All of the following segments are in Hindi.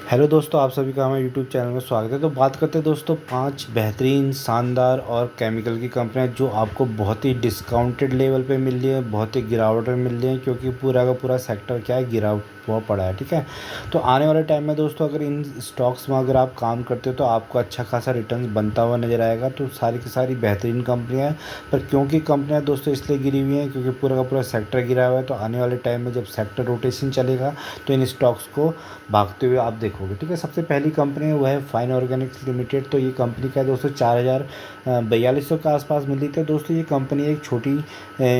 हेलो दोस्तों, आप सभी का हमारे यूट्यूब चैनल में स्वागत है। तो बात करते हैं दोस्तों 5 बेहतरीन, शानदार और केमिकल की कंपनियां जो आपको बहुत ही डिस्काउंटेड लेवल पे मिल रही है, बहुत ही गिरावट में मिल रही है, क्योंकि पूरा का पूरा सेक्टर क्या है, गिरा हुआ पड़ा है। ठीक है, तो आने वाले टाइम में दोस्तों अगर इन स्टॉक्स में अगर आप काम करते हो तो आपको अच्छा खासा रिटर्न बनता हुआ नज़र आएगा। तो सारी की सारी बेहतरीन कंपनियाँ हैं, पर क्योंकि कंपनियाँ दोस्तों इसलिए गिरी हुई हैं क्योंकि पूरा का पूरा सेक्टर गिरा हुआ है। तो आने वाले टाइम में जब सेक्टर रोटेशन चलेगा तो इन स्टॉक्स को भागते हुए आप देखोगे। ठीक है, सबसे पहली कंपनी है वो है फाइन ऑर्गेनिक्स लिमिटेड। तो ये कंपनी का है दोस्तों 4,4200 के आसपास मिली थी। दोस्तों ये कंपनी एक छोटी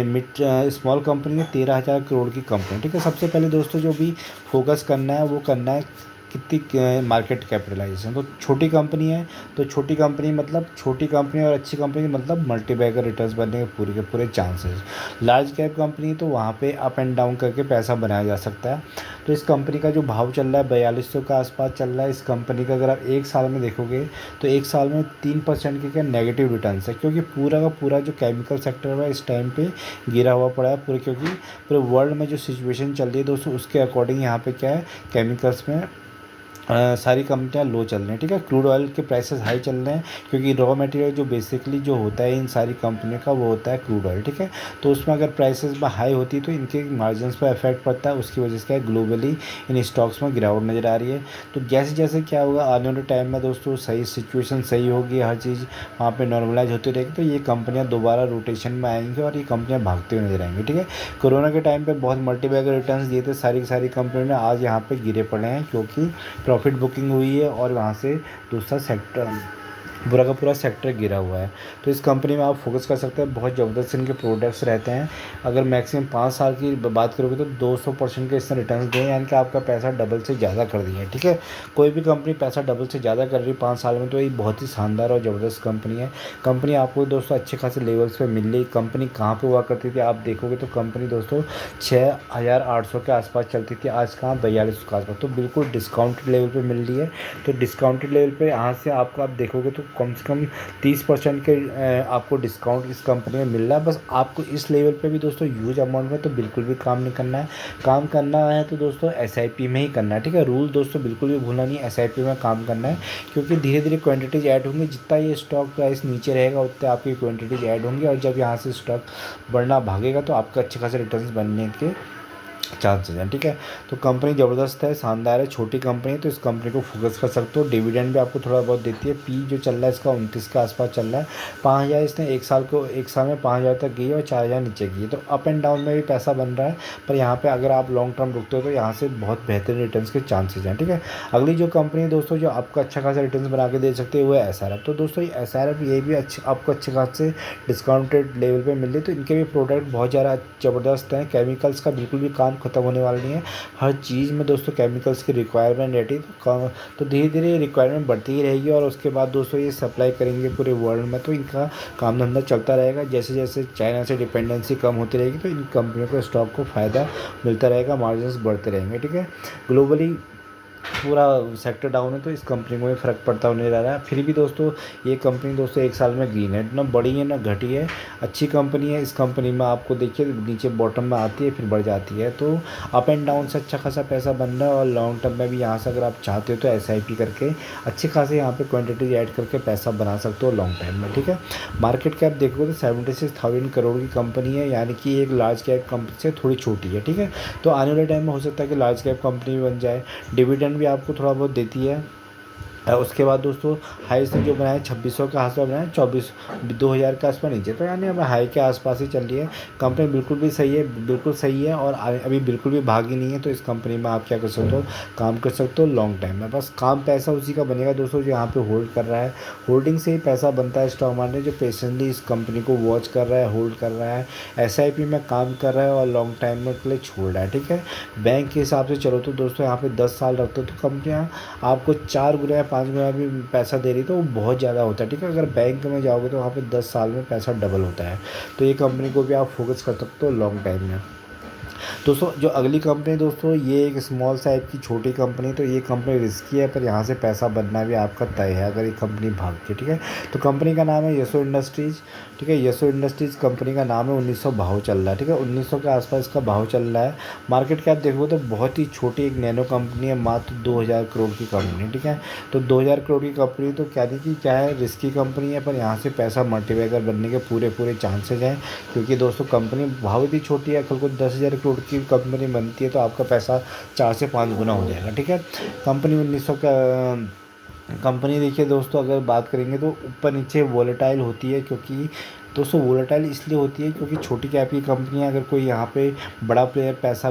मिड स्मॉल कंपनी है, 13,000 करोड़ की कंपनी। ठीक है, सबसे पहले दोस्तों जो भी फोकस करना है वो करना है कितनी मार्केट कैपिटलाइजेशन। तो छोटी कंपनी है, तो छोटी कंपनी मतलब छोटी कंपनी और अच्छी कंपनी मतलब मल्टीबैगर रिटर्न्स बनने के पूरे चांसेस। लार्ज कैप कंपनी तो वहाँ पे अप एंड डाउन करके पैसा बनाया जा सकता है। तो इस कंपनी का जो भाव चल रहा है 4200 के आसपास चल रहा है। इस कंपनी का अगर आप एक साल में देखोगे तो एक साल में 3% के क्या नेगेटिव रिटर्न्स है, क्योंकि पूरा का पूरा जो केमिकल सेक्टर है इस टाइम पे गिरा हुआ पड़ा है पूरे, क्योंकि पूरे वर्ल्ड में जो सिचुएशन चल रही है दोस्तों उसके अकॉर्डिंग यहाँ पे क्या है, केमिकल्स में सारी कंपनियां लो चल रही हैं। ठीक है, क्रूड ऑयल के प्राइसेस हाई चल रहे हैं, क्योंकि रॉ मटेरियल जो बेसिकली जो होता है इन सारी कंपनियों का वो होता है क्रूड ऑयल। ठीक है, तो उसमें अगर प्राइसेस हाई होती है तो इनके मार्जिन्स पर इफेक्ट पड़ता है, उसकी वजह से क्या है, ग्लोबली इन स्टॉक्स में गिरावट नज़र आ रही है। तो जैसे जैसे क्या होगा आने वाले टाइम में दोस्तों, सही सिचुएशन सही होगी, हर चीज़ वहाँ पर नॉर्मलाइज होती रहेगी, तो ये कंपनियाँ दोबारा रोटेशन में आएंगी और ये कंपनियाँ भागते हुए नजर आएंगी। ठीक है, कोरोना के टाइम पर बहुत मल्टीबैगर रिटर्न्स दिए थे सारी की सारी कंपनियों ने, आज यहाँ पर गिरे पड़े हैं क्योंकि प्रॉफिट बुकिंग हुई है और वहाँ से दूसरा सेक्टर पूरा का पूरा सेक्टर गिरा हुआ है। तो इस कंपनी में आप फोकस कर सकते हैं, बहुत ज़बरदस्त इनके प्रोडक्ट्स रहते हैं। अगर मैक्सिमम 5 साल की बात करोगे तो 200% के इसने रिटर्न दें, यानी कि आपका पैसा डबल से ज़्यादा कर दिया है। ठीक है, कोई भी कंपनी पैसा डबल से ज़्यादा कर रही है 5 साल में तो ये बहुत ही शानदार और ज़बरदस्त कंपनी है। कंपनी आपको दोस्तों अच्छे खासे लेवल्स पर मिल रही। कंपनी कहाँ पर हुआ करती थी आप देखोगे तो कंपनी दोस्तों 6,800 के आसपास चलती थी, आज कहाँ 4200 के आसपास। तो बिल्कुल डिस्काउंटेड लेवल पर मिल रही है। तो डिस्काउंटेड लेवल पे यहाँ से आपको आप देखोगे तो कम से कम 30% के आपको डिस्काउंट इस कंपनी में मिल रहा है। बस आपको इस लेवल पे भी दोस्तों ह्यूज अमाउंट में तो बिल्कुल भी काम नहीं करना है। काम करना है तो दोस्तों एसआईपी में ही करना है। ठीक है, रूल दोस्तों बिल्कुल भी भूलना नहीं, एसआईपी में काम करना है, क्योंकि धीरे धीरे क्वान्टिटीज ऐड होंगी। जितना ये स्टॉक प्राइस नीचे रहेगा उतने आपकी क्वान्टिटीज ऐड होंगी, और जब यहाँ से स्टॉक बढ़ना भागेगा तो आपका अच्छे खासे रिटर्न बनने के चांसेस हैं। ठीक है, तो कंपनी ज़बरदस्त है, शानदार है, छोटी कंपनी है, तो इस कंपनी को फोकस कर सकते हो। डिविडेंड भी आपको थोड़ा बहुत देती है। पी जो चल रहा है इसका 29 के आसपास चल रहा है। 5,000 इसने एक साल में 5,000 तक गई है और 4,000 नीचे गई है। तो अप एंड डाउन में भी पैसा बन रहा है, पर यहाँ पे अगर आप लॉन्ग टर्म रुकते हो तो यहाँ से बहुत बेहतरीन रिटर्न के चांसेस हैं। ठीक है, अगली जो कंपनी है दोस्तों जो आपको अच्छा खासा रिटर्न बना के दे सकते हैं वो है SRF। तो दोस्तों ये SRF ये भी आपको अच्छे खासे डिस्काउंटेड लेवल पे मिल रही है। तो इनके भी प्रोडक्ट बहुत ज़्यादा ज़बरदस्त हैं। केमिकल्स का बिल्कुल भी काम ख़त्म होने वाला नहीं है। हर चीज़ में दोस्तों केमिकल्स की रिक्वायरमेंट रहती है, तो धीरे धीरे रिक्वायरमेंट बढ़ती ही रहेगी, और उसके बाद दोस्तों ये सप्लाई करेंगे पूरे वर्ल्ड में, तो इनका काम धंधा चलता रहेगा। जैसे जैसे चाइना से डिपेंडेंसी कम होती रहेगी तो इन कंपनियों को स्टॉक को फ़ायदा मिलता रहेगा, मार्जिन बढ़ते रहेंगे। ठीक है, ग्लोबली पूरा सेक्टर डाउन है तो इस कंपनी को भी फ़र्क पड़ता हुआ नहीं रहा है। फिर भी दोस्तों ये कंपनी दोस्तों एक साल में ग्रीन है, ना बढ़ी है ना घटी है, अच्छी कंपनी है। इस कंपनी में आपको देखिए नीचे बॉटम में आती है फिर बढ़ जाती है, तो अप एंड डाउन से अच्छा खासा पैसा बन रहा है। और लॉन्ग टर्म में भी यहाँ से अगर आप चाहते हो तो SIP करके अच्छे खासे यहाँ पे क्वान्टिटीज ऐड करके पैसा बना सकते हो लॉन्ग टाइम में। ठीक है, मार्केट कैप देखोगे तो 76,000 करोड़ की कंपनी है, यानी कि एक लार्ज कैप कंपनी से थोड़ी छोटी है। ठीक है, तो आने वाले टाइम में हो सकता है कि लार्ज कैप कंपनी बन जाए। डिविडेंड भी आपको थोड़ा बहुत देती है। उसके बाद दोस्तों हाई से जो बनाया 2600 के आसपास बनाया, 2000 के आसपास नीचे, तो यानी अब हाई के आसपास ही चल रही है कंपनी। बिल्कुल भी सही है, बिल्कुल सही है, और अभी बिल्कुल भी भागी नहीं है। तो इस कंपनी में आप क्या कर सकते हो, काम कर सकते हो लॉन्ग टाइम में। बस काम पैसा उसी का बनेगा दोस्तों जो यहाँ पे होल्ड कर रहा है। होल्डिंग से ही पैसा बनता है स्टॉक मार्केट, जो पेशेंटली इस कंपनी को वॉच कर रहा है, होल्ड कर रहा है, SIP में काम कर रहा है और लॉन्ग टाइम में के लिए छोड़ रहा है। ठीक है, बैंक के हिसाब से चलो तो दोस्तों यहाँ पे 10 साल रखते हो तो कंपनियाँ आपको 4 गुना या 5 गुना भी पैसा दे रही तो वो बहुत ज़्यादा होता है। ठीक है, अगर बैंक में जाओगे तो वहाँ पे 10 साल में पैसा डबल होता है। तो ये कंपनी को भी आप फोकस कर सकते हो लॉन्ग टाइम में। दोस्तों जो अगली कंपनी दोस्तों ये एक स्मॉल साइज की छोटी कंपनी, तो ये कंपनी रिस्की है पर यहाँ से पैसा बनना भी आपका तय है अगर ये कंपनी भागती है, ठीक है। तो कंपनी का नाम है यसो इंडस्ट्रीज़, ठीक है। यसो इंडस्ट्रीज़ कंपनी का नाम है, 1900 भाव चल रहा है, ठीक है। 1900 के आसपास इसका भाव चल रहा है। मार्केट कैप देखो तो बहुत ही छोटी एक नैनो कंपनी है, मात्र 2000 करोड़ की कंपनी, ठीक है। तो 2000 करोड़ की कंपनी तो क्या नहीं कि क्या है, रिस्की कंपनी है पर यहाँ से पैसा मल्टीबैगर बनने के पूरे पूरे चांसेज हैं, क्योंकि दोस्तों कंपनी भाव इतनी छोटी है, कल को 10,000 करोड़ की कंपनी बनती है तो आपका पैसा 4 से 5 गुना हो जाएगा, ठीक है। कंपनी 1900 का कंपनी देखिए दोस्तों, अगर बात करेंगे तो ऊपर नीचे वोलेटाइल होती है, क्योंकि दोस्तों वोलेटाइल इसलिए होती है क्योंकि छोटी कैप की कंपनी अगर कोई यहाँ पे बड़ा प्लेयर पैसा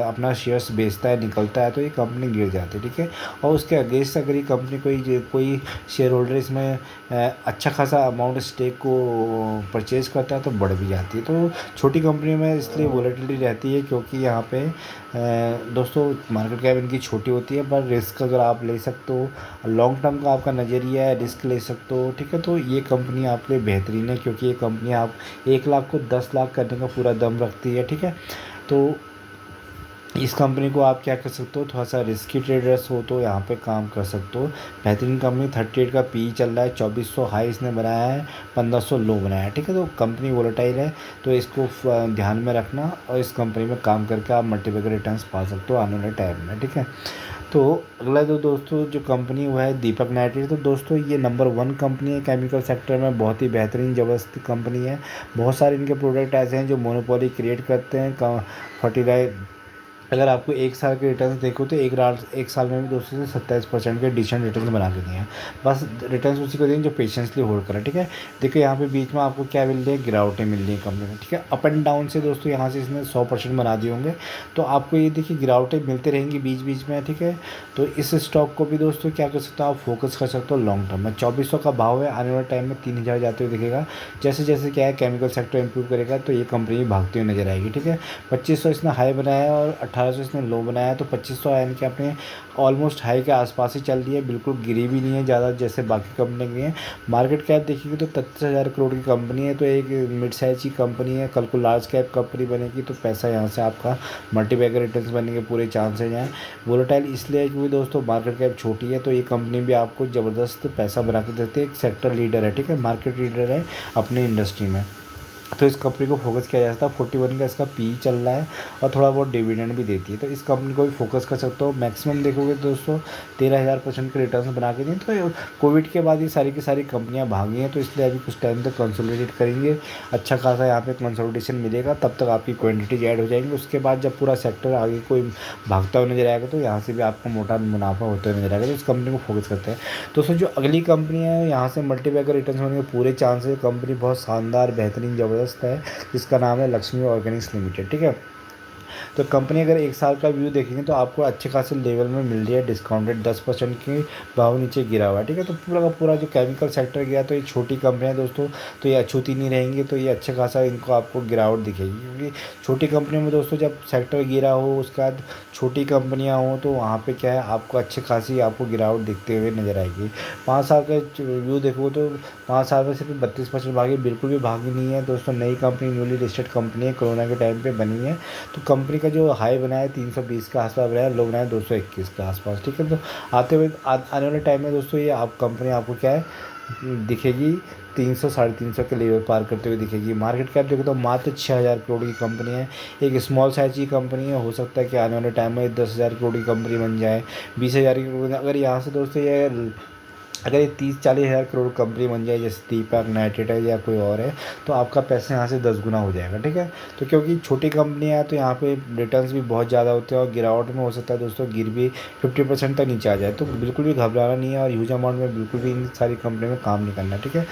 अपना शेयर्स बेचता है, निकलता है, तो ये कंपनी गिर जाती है, ठीक है। और उसके अगेंस्ट अगर ये कंपनी कोई शेयर होल्डर इसमें अच्छा खासा अमाउंट स्टेक को परचेज़ करता है तो बढ़ भी जाती है। तो छोटी कंपनी में इसलिए वोलेटिलिटी रहती है, क्योंकि यहाँ पे दोस्तों मार्केट कैप इनकी छोटी होती है पर रिस्क अगर आप ले सकते हो, लॉन्ग टर्म का आपका नज़रिया है, रिस्क ले सकते हो, ठीक है। तो ये कंपनी आपके लिए बेहतरीन है, क्योंकि ये कंपनी आप 1 लाख को 10 लाख करने का पूरा दम रखती है, ठीक है। तो इस कंपनी को आप क्या कर सकते हो, थोड़ा सा रिस्की ट्रेडर्स हो तो यहाँ पे काम कर सकते हो। बेहतरीन कंपनी, 38 का पी चल रहा है, 2400 हाई इसने बनाया है, 1500 लो बनाया है, ठीक है। तो कंपनी वोलेटाइल है तो इसको ध्यान में रखना, और इस कंपनी में काम करके आप मल्टीपल रिटर्न्स पा सकते हो आने वाले टाइम में, ठीक है। तो अगला जो दोस्तों जो कंपनी वो है दीपक नाइट्रेट। तो दोस्तों ये नंबर 1 कंपनी है केमिकल सेक्टर में, बहुत ही बेहतरीन ज़बरदस्त कंपनी है। बहुत सारे इनके प्रोडक्ट ऐसे हैं जो मोनोपोली क्रिएट करते हैं। फर्टिलाइज अगर आपको 1 साल के रिटर्न देखो तो एक साल में भी दोस्तों से 27% के डिसेंट रिटर्न बना के दिए हैं। बस रिटर्न उसी को देंगे जो पेशेंसली होल्ड करें, ठीक है। देखिए यहाँ पे बीच में आपको क्या मिल रही है, गिरावटें मिल रही है कंपनी में, ठीक है। अप एंड डाउन से दोस्तों यहाँ से इसने 100% बना दिए होंगे, तो आपको ये देखिए गिरावटें मिलती रहेंगी बीच बीच में, ठीक है। तो इस स्टॉक को भी दोस्तों क्या कर सकते हो, आप फोकस कर सकते हो लॉन्ग टर्म में। 2400 का भाव है, आने वाले टाइम में 3000 जाते हुए दिखेगा। जैसे जैसे क्या है केमिकल सेक्टर इंप्रूव करेगा तो ये कंपनी भागती हुई नजर आएगी, ठीक है। 2500 इसने हाई बनाया है और 1800 इसने लो बनाया है, तो 2500 यानी कि अपने ऑलमोस्ट हाई के आसपास ही चल रही है, बिल्कुल गिरी भी नहीं है ज़्यादा जैसे बाकी कंपनी की है। मार्केट कैप देखिएगा तो 33,000 करोड़ की कंपनी है, तो एक मिड साइज की कंपनी है। कल को लार्ज कैप कंपनी बनेगी तो पैसा यहाँ से आपका मल्टीबैगर रिटर्न्स बनने के पूरे चांसेज हैं। वोलेटाइल इसलिए है क्योंकि दोस्तों मार्केट कैप छोटी है, तो ये कंपनी भी आपको ज़बरदस्त पैसा बना के देती है। एक सेक्टर लीडर है, ठीक है, मार्केट लीडर है अपनी इंडस्ट्री में, तो इस कंपनी को फोकस किया जा सकता है। 41 का इसका पी चल रहा है और थोड़ा बहुत डिविडेंड भी देती है, तो इस कंपनी को भी फोकस कर सकते हो। मैक्सिमम देखोगे तो दोस्तों 13,000% के रिटर्न बना के दें। तो कोविड के बाद ये सारी की सारी कंपनियां भागी हैं, तो इसलिए अभी कुछ टाइम तक कंसोलिडेट करेंगे, अच्छा खासा यहाँ पे कंसोलिडेशन मिलेगा, तब तक आपकी क्वान्टिटीज ऐड हो जाएंगी। उसके बाद जब पूरा सेक्टर आगे कोई भागता हुआ नजर आएगा तो यहाँ से भी आपको मोटा मुनाफा होता हुआ नजर आएगा, तो इस कंपनी को फोकस करते हैं। दोस्तों जो अगली कंपनी है यहाँ से मल्टीबैगर रिटर्न होने के पूरे चांस है। कंपनी बहुत शानदार बेहतरीन ज़बरदस्त है, जिसका नाम है लक्ष्मी ऑर्गेनिक्स लिमिटेड, ठीक है। तो कंपनी अगर 1 साल का व्यू देखेंगे तो आपको अच्छे खासे लेवल में मिल रही है, डिस्काउंटेड 10% की भाव नीचे गिरा हुआ है, ठीक है। तो पूरा का पूरा जो केमिकल सेक्टर गया, तो ये छोटी कंपनियां दोस्तों तो ये अछूती नहीं रहेंगी, तो ये अच्छे खासा इनको आपको गिरावट दिखेगी, क्योंकि छोटी कंपनियों में दोस्तों जब सेक्टर गिरा हो उसके बाद छोटी कंपनियाँ हों तो वहाँ पर क्या है आपको अच्छी खासी आपको गिरावट दिखते हुए नजर आएगी। 5 साल का व्यू देखो तो 5 साल में सिर्फ 32% भागी, बिल्कुल भी भागी नहीं है दोस्तों। नई कंपनी न्यूली लिस्टेड कंपनी है, कोरोना के टाइम पे बनी है। तो कंपनी का जो हाई बनाया 320 के आसपास बनाया, लो बनाया 221 के आसपास, ठीक है। तो आते हुए आने वाले टाइम में दोस्तों ये आप कंपनी आपको क्या है दिखेगी 300 350 के लेवल पार करते हुए दिखेगी। मार्केट कैप देखो तो मात्र 6,000 करोड़ की कंपनी है, एक स्मॉल साइज की कंपनी है। हो सकता है कि आने वाले टाइम में 10,000 करोड़ की कंपनी बन जाए, 20,000 की करोड़। अगर यहाँ से दोस्तों ये अगर ये 30-40 हज़ार करोड़ कंपनी बन जाए जैसे दीपक नाइट्रेट है या कोई और है, तो आपका पैसा यहाँ से 10 गुना हो जाएगा, ठीक है। तो क्योंकि छोटी कंपनी है तो यहाँ पे रिटर्न्स भी बहुत ज़्यादा होते हैं, और गिरावट में हो सकता है दोस्तों गिर भी 50% तक नीचे आ जाए, तो बिल्कुल भी घबराना नहीं है, और ह्यूज अमाउंट में बिल्कुल भी इन सारी कंपनी में काम नहीं करना है, ठीक है।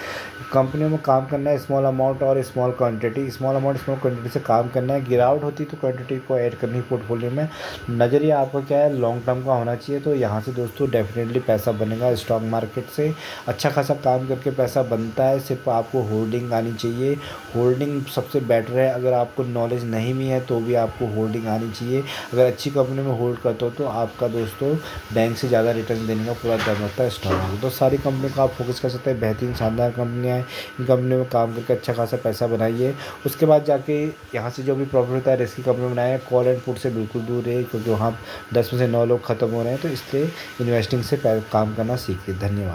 कंपनियों में काम करना है स्मॉल अमाउंट और small quantity, small amount small quantity से काम करना है। गिरावट होती तो क्वान्टिटी को ऐड करनी पोर्टफोलियो में। नज़रिया आपका क्या है, लॉन्ग टर्म का होना चाहिए, तो यहाँ से दोस्तों डेफिनेटली पैसा बनेगा। स्टॉक मार्केट मेहनत से अच्छा खासा काम करके पैसा बनता है। सिर्फ आपको होल्डिंग आनी चाहिए। होल्डिंग सबसे बेटर है। अगर आपको नॉलेज नहीं भी है तो भी आपको होल्डिंग आनी चाहिए। अगर अच्छी कंपनी में होल्ड करते हो तो आपका दोस्तों बैंक से ज़्यादा रिटर्न देने का पूरा दम रहता है स्टॉक में। तो सारी कंपनी को आप फोकस कर सकते हैं। बेहतरीन शानदार कंपनियाँ हैं। इन कंपनी में काम करके अच्छा खासा पैसा बनाइए। उसके बाद जाके यहाँ से जो भी प्रॉफिट होता है रिस्की कंपनी में बनाए। कॉल एंड पुट से बिल्कुल दूर रहिए, क्योंकि वहाँ 10 में से 9 लोग ख़त्म हो रहे हैं। तो इसलिए इन्वेस्टिंग से काम करना सीखिए। धन्यवाद।